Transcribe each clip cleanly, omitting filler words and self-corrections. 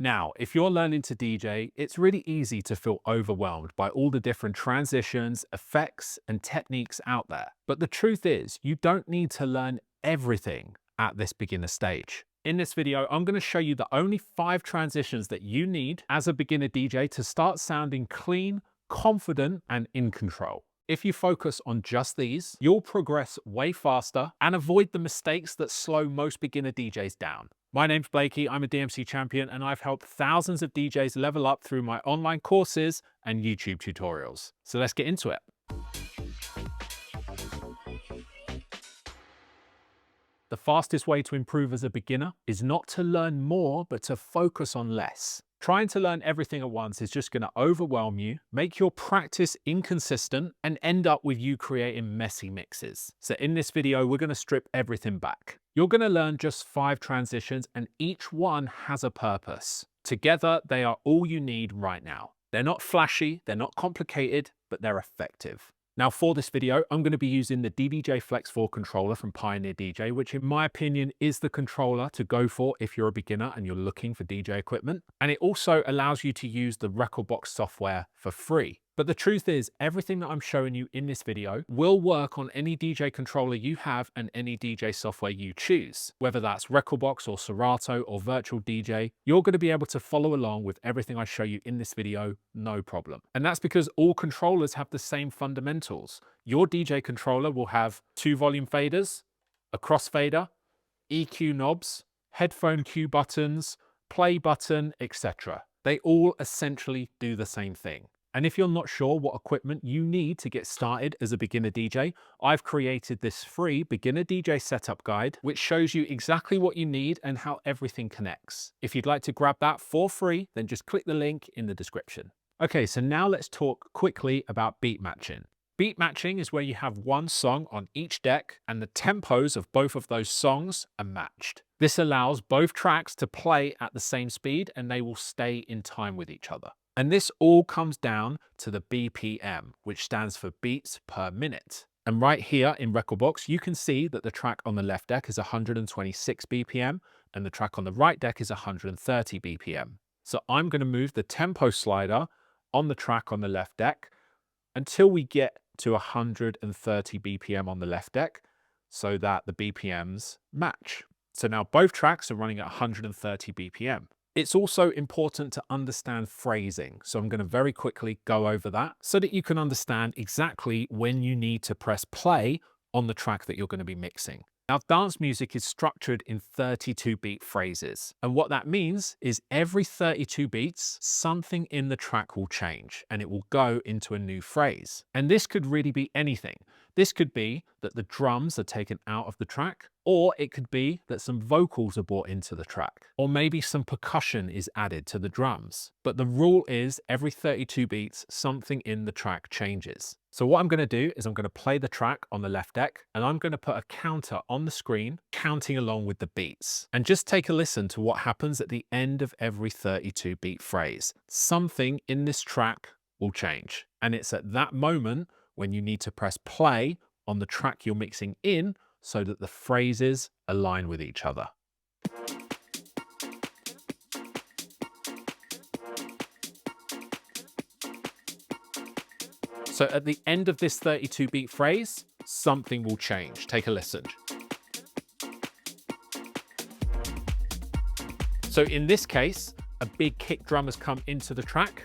Now, if you're learning to DJ, it's really easy to feel overwhelmed by all the different transitions, effects, and techniques out there. But the truth is, you don't need to learn everything at this beginner stage. In this video, I'm going to show you the only 5 transitions that you need as a beginner DJ to start sounding clean, confident, and in control. If you focus on just these, you'll progress way faster and avoid the mistakes that slow most beginner DJs down. My name's Blakey, I'm a DMC champion, and I've helped thousands of DJs level up through my online courses and YouTube tutorials. So let's get into it. The fastest way to improve as a beginner is not to learn more, but to focus on less. Trying to learn everything at once is just going to overwhelm you, make your practice inconsistent, and end up with you creating messy mixes. So in this video, we're going to strip everything back. You're going to learn just 5 transitions, and each one has a purpose. Together, they are all you need right now. They're not flashy, they're not complicated, but they're effective. Now for this video, I'm going to be using the DDJ Flex 4 controller from Pioneer DJ, which in my opinion is the controller to go for if you're a beginner and you're looking for DJ equipment. And it also allows you to use the Rekordbox software for free. But the truth is, everything that I'm showing you in this video will work on any DJ controller you have and any DJ software you choose. Whether that's Rekordbox or Serato or Virtual DJ, you're going to be able to follow along with everything I show you in this video, no problem. And that's because all controllers have the same fundamentals. Your DJ controller will have 2 volume faders, a crossfader, EQ knobs, headphone cue buttons, play button, etc. They all essentially do the same thing. And if you're not sure what equipment you need to get started as a beginner DJ, I've created this free beginner DJ setup guide, which shows you exactly what you need and how everything connects. If you'd like to grab that for free, then just click the link in the description. Okay, so now let's talk quickly about beat matching. Beat matching is where you have one song on each deck and the tempos of both of those songs are matched. This allows both tracks to play at the same speed and they will stay in time with each other. And this all comes down to the BPM, which stands for beats per minute. And right here in Rekordbox, you can see that the track on the left deck is 126 BPM and the track on the right deck is 130 BPM. So I'm going to move the tempo slider on the track on the left deck until we get to 130 BPM on the left deck so that the BPMs match. So now both tracks are running at 130 BPM. It's also important to understand phrasing, so I'm going to very quickly go over that so that you can understand exactly when you need to press play on the track that you're going to be mixing. Now, dance music is structured in 32 beat phrases, and what that means is every 32 beats, something in the track will change and it will go into a new phrase. And this could really be anything. This could be that the drums are taken out of the track, or it could be that some vocals are brought into the track, or maybe some percussion is added to the drums. But the rule is every 32 beats, something in the track changes. So what I'm going to do is I'm going to play the track on the left deck and I'm going to put a counter on the screen counting along with the beats. And just take a listen to what happens at the end of every 32 beat phrase. Something in this track will change. And it's at that moment when you need to press play on the track you're mixing in so that the phrases align with each other. So at the end of this 32 beat phrase, something will change. Take a listen. So in this case, a big kick drum has come into the track.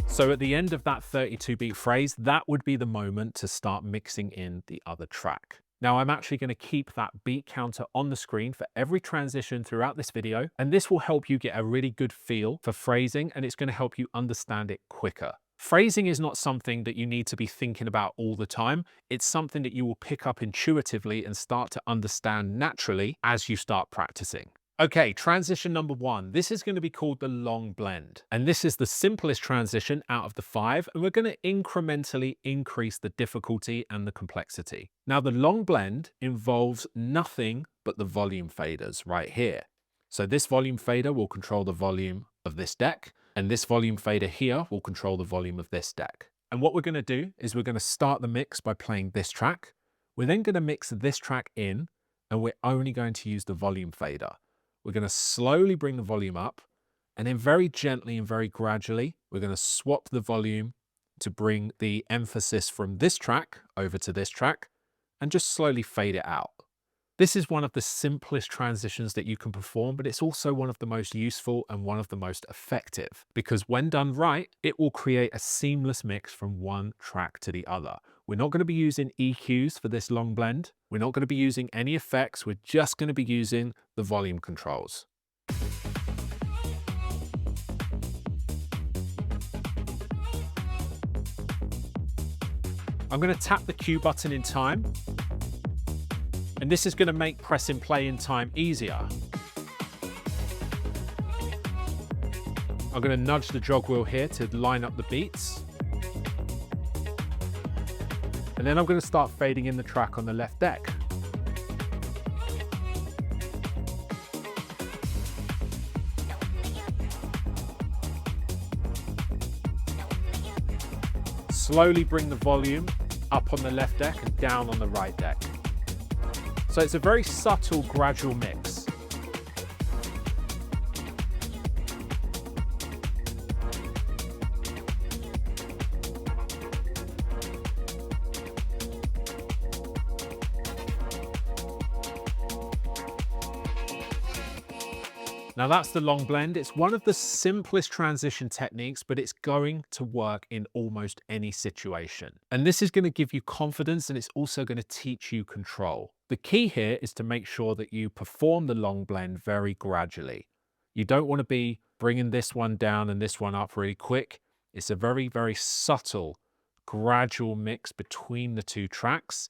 So at the end of that 32 beat phrase, that would be the moment to start mixing in the other track. Now I'm actually going to keep that beat counter on the screen for every transition throughout this video, and this will help you get a really good feel for phrasing and it's going to help you understand it quicker. Phrasing is not something that you need to be thinking about all the time. It's something that you will pick up intuitively and start to understand naturally as you start practicing. Okay, transition number 1. This is going to be called the long blend. And this is the simplest transition out of the 5, and we're going to incrementally increase the difficulty and the complexity. Now, the long blend involves nothing but the volume faders right here. So this volume fader will control the volume of this deck, and this volume fader here will control the volume of this deck. And what we're going to do is we're going to start the mix by playing this track. We're then going to mix this track in, and we're only going to use the volume fader. we're going to slowly bring the volume up, and then very gently and very gradually, we're going to swap the volume to bring the emphasis from this track over to this track and just slowly fade it out. This is one of the simplest transitions that you can perform, but it's also one of the most useful and one of the most effective, because when done right, it will create a seamless mix from one track to the other. We're not going to be using EQs for this long blend. We're not going to be using any effects. We're just going to be using the volume controls. I'm going to tap the Q button in time, and this is going to make pressing play in time easier. I'm going to nudge the jog wheel here to line up the beats. And then I'm going to start fading in the track on the left deck. Slowly bring the volume up on the left deck and down on the right deck. So it's a very subtle, gradual mix. Now that's the long blend. It's one of the simplest transition techniques, but it's going to work in almost any situation. And this is going to give you confidence, and it's also going to teach you control. The key here is to make sure that you perform the long blend very gradually. You don't want to be bringing this one down and this one up really quick. It's a very, very subtle, gradual mix between the two tracks.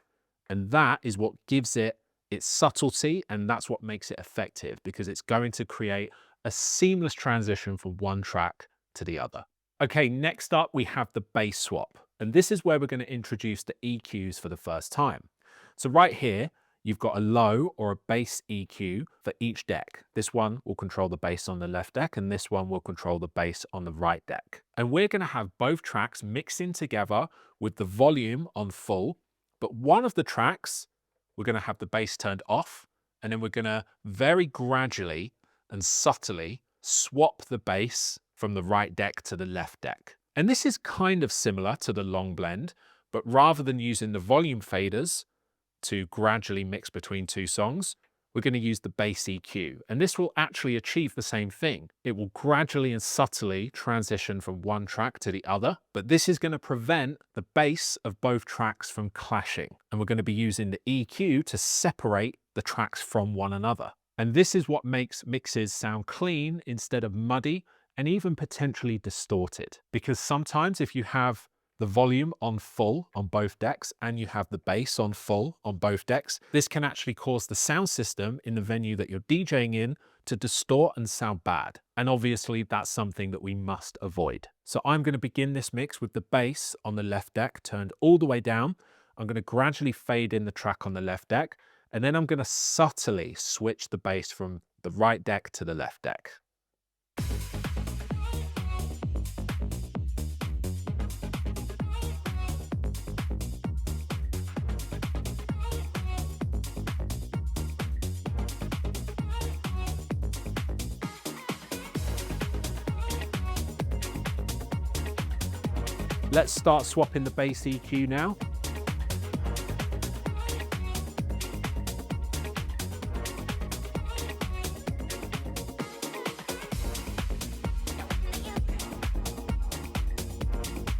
And that is what gives it its subtlety, and that's what makes it effective, because it's going to create a seamless transition from one track to the other. Okay, next up we have the bass swap, and this is where we're going to introduce the EQs for the first time. So right here, you've got a low or a bass EQ for each deck. This one will control the bass on the left deck, and this one will control the bass on the right deck. And we're going to have both tracks mixing together with the volume on full, but one of the tracks we're going to have the bass turned off, and then we're going to very gradually and subtly swap the bass from the right deck to the left deck. And this is kind of similar to the long blend, but rather than using the volume faders to gradually mix between two songs, we're going to use the bass EQ. And this will actually achieve the same thing. It will gradually and subtly transition from one track to the other, but this is going to prevent the bass of both tracks from clashing. And we're going to be using the EQ to separate the tracks from one another. And this is what makes mixes sound clean instead of muddy and even potentially distorted. Because sometimes if you have the volume on full on both decks and you have the bass on full on both decks, this can actually cause the sound system in the venue that you're DJing in to distort and sound bad. And obviously that's something that we must avoid. So I'm going to begin this mix with the bass on the left deck turned all the way down. I'm going to gradually fade in the track on the left deck, and then I'm going to subtly switch the bass from the right deck to the left deck. Let's start swapping the bass EQ now.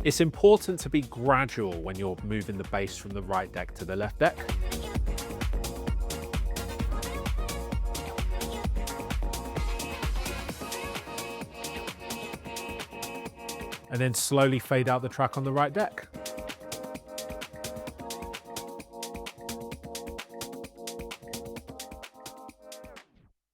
It's important to be gradual when you're moving the bass from the right deck to the left deck. And then slowly fade out the track on the right deck.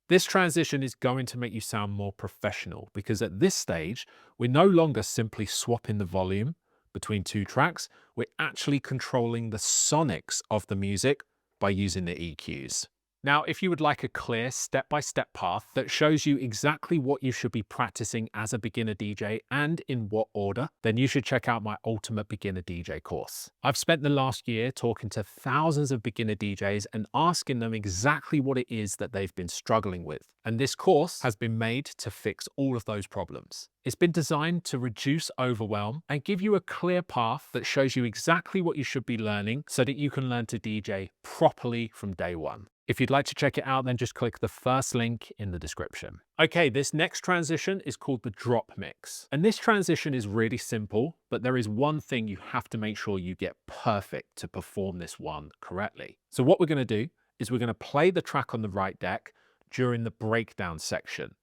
This transition is going to make you sound more professional, because at this stage, we're no longer simply swapping the volume between two tracks. We're actually controlling the sonics of the music by using the EQs. Now, if you would like a clear step-by-step path that shows you exactly what you should be practicing as a beginner DJ and in what order, then you should check out my Ultimate Beginner DJ course. I've spent the last year talking to thousands of beginner DJs and asking them exactly what it is that they've been struggling with. And this course has been made to fix all of those problems. It's been designed to reduce overwhelm and give you a clear path that shows you exactly what you should be learning so that you can learn to DJ properly from day one. If you'd like to check it out, then just click the first link in the description. Okay, this next transition is called the drop mix. And this transition is really simple, but there is one thing you have to make sure you get perfect to perform this one correctly. So what we're going to do is we're going to play the track on the right deck during the breakdown section.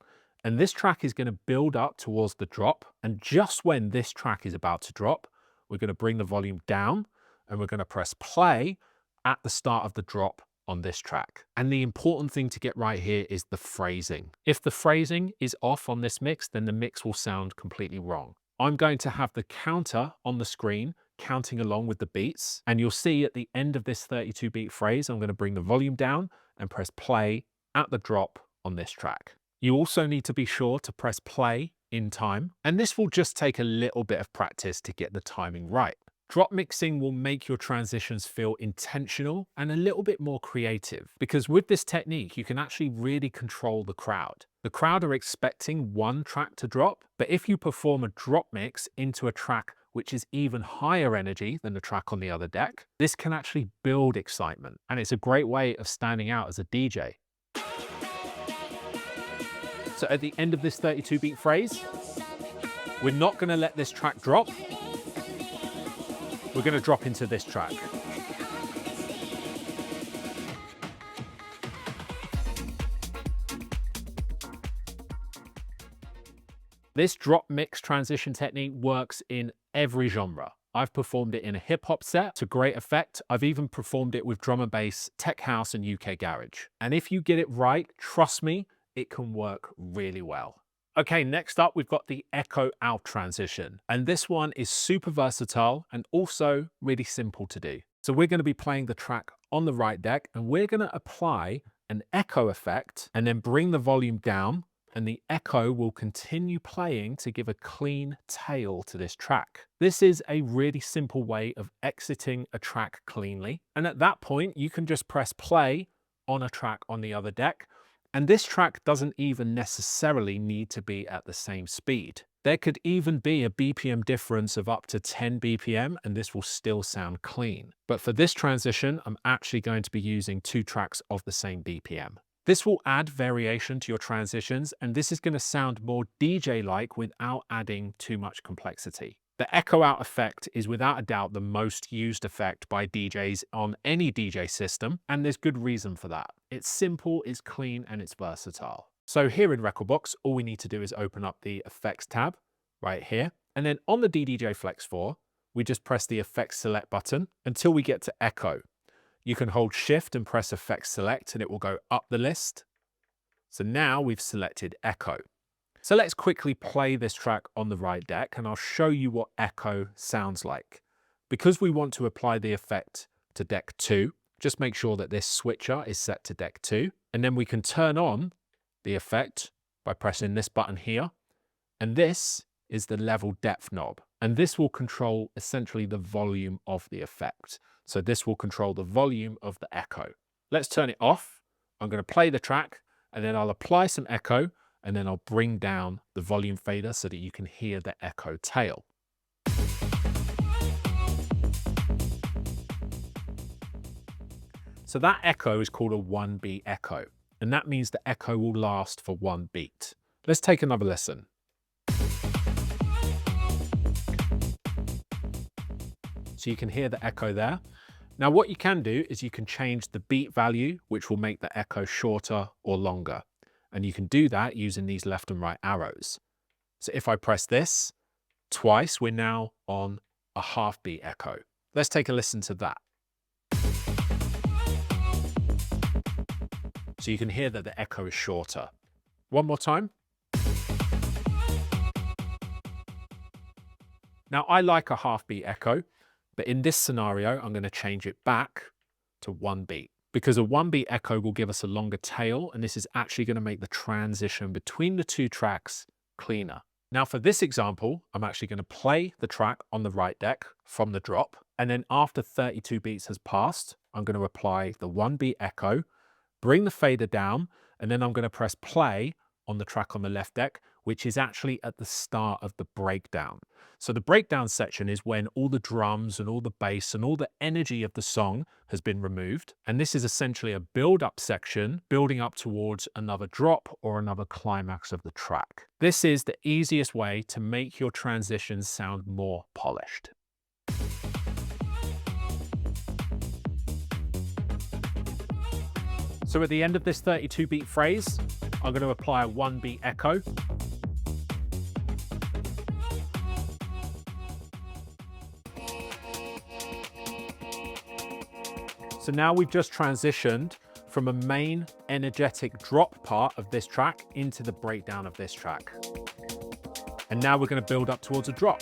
And this track is going to build up towards the drop. And just when this track is about to drop, we're going to bring the volume down and we're going to press play at the start of the drop on this track. And the important thing to get right here is the phrasing. If the phrasing is off on this mix, then the mix will sound completely wrong. I'm going to have the counter on the screen counting along with the beats. And you'll see at the end of this 32 beat phrase, I'm going to bring the volume down and press play at the drop on this track. You also need to be sure to press play in time. And this will just take a little bit of practice to get the timing right. Drop mixing will make your transitions feel intentional and a little bit more creative, because with this technique, you can actually really control the crowd. The crowd are expecting one track to drop, but if you perform a drop mix into a track which is even higher energy than the track on the other deck, this can actually build excitement. And it's a great way of standing out as a DJ. So at the end of this 32 beat phrase, we're not going to let this track drop. We're going to drop into this track. This drop mix transition technique works in every genre. I've performed it in a hip hop set to great effect. I've even performed it with drum and bass, tech house, and UK garage. And if you get it right, trust me, it can work really well. Okay, next up, we've got the echo out transition. And this one is super versatile and also really simple to do. So we're going to be playing the track on the right deck and we're going to apply an echo effect and then bring the volume down, and the echo will continue playing to give a clean tail to this track. This is a really simple way of exiting a track cleanly. And at that point, you can just press play on a track on the other deck. And this track doesn't even necessarily need to be at the same speed. There could even be a BPM difference of up to 10 BPM and this will still sound clean. But for this transition, I'm actually going to be using 2 tracks of the same BPM. This will add variation to your transitions and this is going to sound more DJ-like without adding too much complexity. The echo out effect is without a doubt the most used effect by DJs on any DJ system, and there's good reason for that. It's simple, it's clean, and it's versatile. So here in Rekordbox, all we need to do is open up the Effects tab right here, and then on the DDJ Flex 4, we just press the Effects Select button until we get to Echo. You can hold Shift and press Effects Select, and it will go up the list. So now we've selected Echo. So let's quickly play this track on the right deck and I'll show you what echo sounds like. Because we want to apply the effect to deck 2, just make sure that this switcher is set to deck 2. And then we can turn on the effect by pressing this button here. And this is the level depth knob. And this will control essentially the volume of the effect. So this will control the volume of the echo. Let's turn it off. I'm going to play the track and then I'll apply some echo. And then I'll bring down the volume fader so that you can hear the echo tail. So that echo is called a 1 beat echo, and that means the echo will last for 1 beat. Let's take another listen. So you can hear the echo there. Now what you can do is you can change the beat value, which will make the echo shorter or longer. And you can do that using these left and right arrows. So if I press this twice, we're now on a half beat echo. Let's take a listen to that. So you can hear that the echo is shorter. One more time. Now I like a half beat echo, but in this scenario, I'm going to change it back to 1 beat. because a 1-beat echo will give us a longer tail, and this is actually going to make the transition between the two tracks cleaner. Now for this example, I'm actually going to play the track on the right deck from the drop, and then after 32 beats has passed, I'm going to apply the 1-beat echo, bring the fader down, and then I'm going to press play on the track on the left deck, which is actually at the start of the breakdown. So the breakdown section is when all the drums and all the bass and all the energy of the song has been removed. And this is essentially a build-up section building up towards another drop or another climax of the track. This is the easiest way to make your transitions sound more polished. So at the end of this 32-beat phrase, I'm going to apply a 1-beat echo. So now we've just transitioned from a main energetic drop part of this track into the breakdown of this track. And now we're going to build up towards a drop.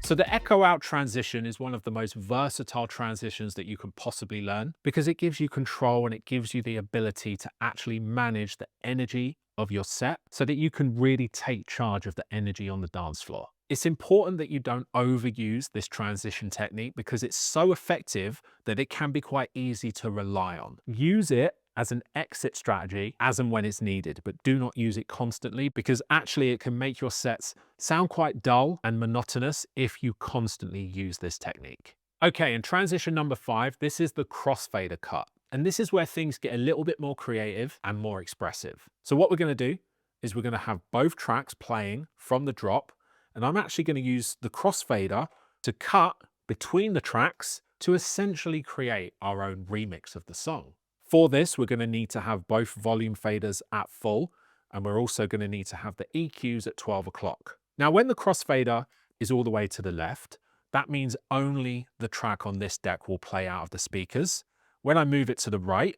So the echo out transition is one of the most versatile transitions that you can possibly learn because it gives you control and it gives you the ability to actually manage the energy of your set so that you can really take charge of the energy on the dance floor. It's important that you don't overuse this transition technique because it's so effective that it can be quite easy to rely on. Use it as an exit strategy as and when it's needed, but do not use it constantly because actually it can make your sets sound quite dull and monotonous if you constantly use this technique. Okay, and transition number 5, this is the crossfader cut. And this is where things get a little bit more creative and more expressive. So what we're going to do is we're going to have both tracks playing from the drop, and I'm actually going to use the crossfader to cut between the tracks to essentially create our own remix of the song. For this, we're going to need to have both volume faders at full, and we're also going to need to have the EQs at 12 o'clock. Now, when the crossfader is all the way to the left, that means only the track on this deck will play out of the speakers. When I move it to the right,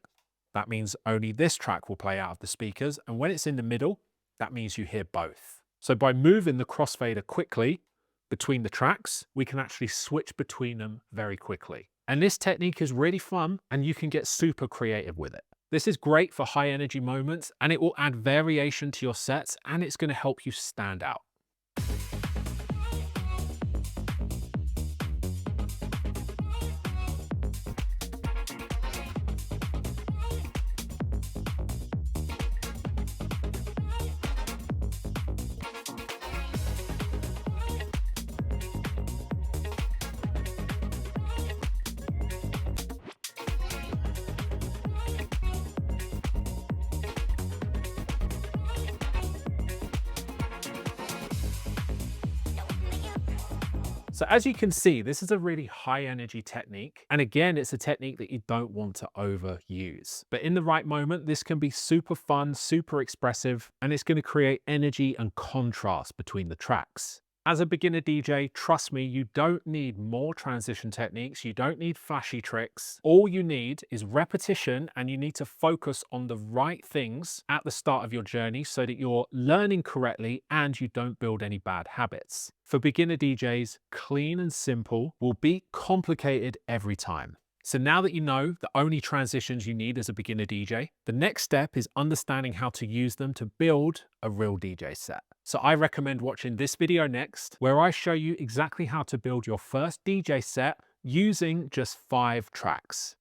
that means only this track will play out of the speakers. And when it's in the middle, that means you hear both. So by moving the crossfader quickly between the tracks, we can actually switch between them very quickly. And this technique is really fun and you can get super creative with it. This is great for high energy moments and it will add variation to your sets and it's going to help you stand out. So as you can see, this is a really high energy technique. And again, it's a technique that you don't want to overuse. But in the right moment, this can be super fun, super expressive, and it's going to create energy and contrast between the tracks. As a beginner DJ, trust me, you don't need more transition techniques. You don't need flashy tricks. All you need is repetition and you need to focus on the right things at the start of your journey so that you're learning correctly and you don't build any bad habits. For beginner DJs, clean and simple will beat complicated every time. So now that you know the only transitions you need as a beginner DJ, the next step is understanding how to use them to build a real DJ set. So I recommend watching this video next, where I show you exactly how to build your first DJ set using just 5 tracks.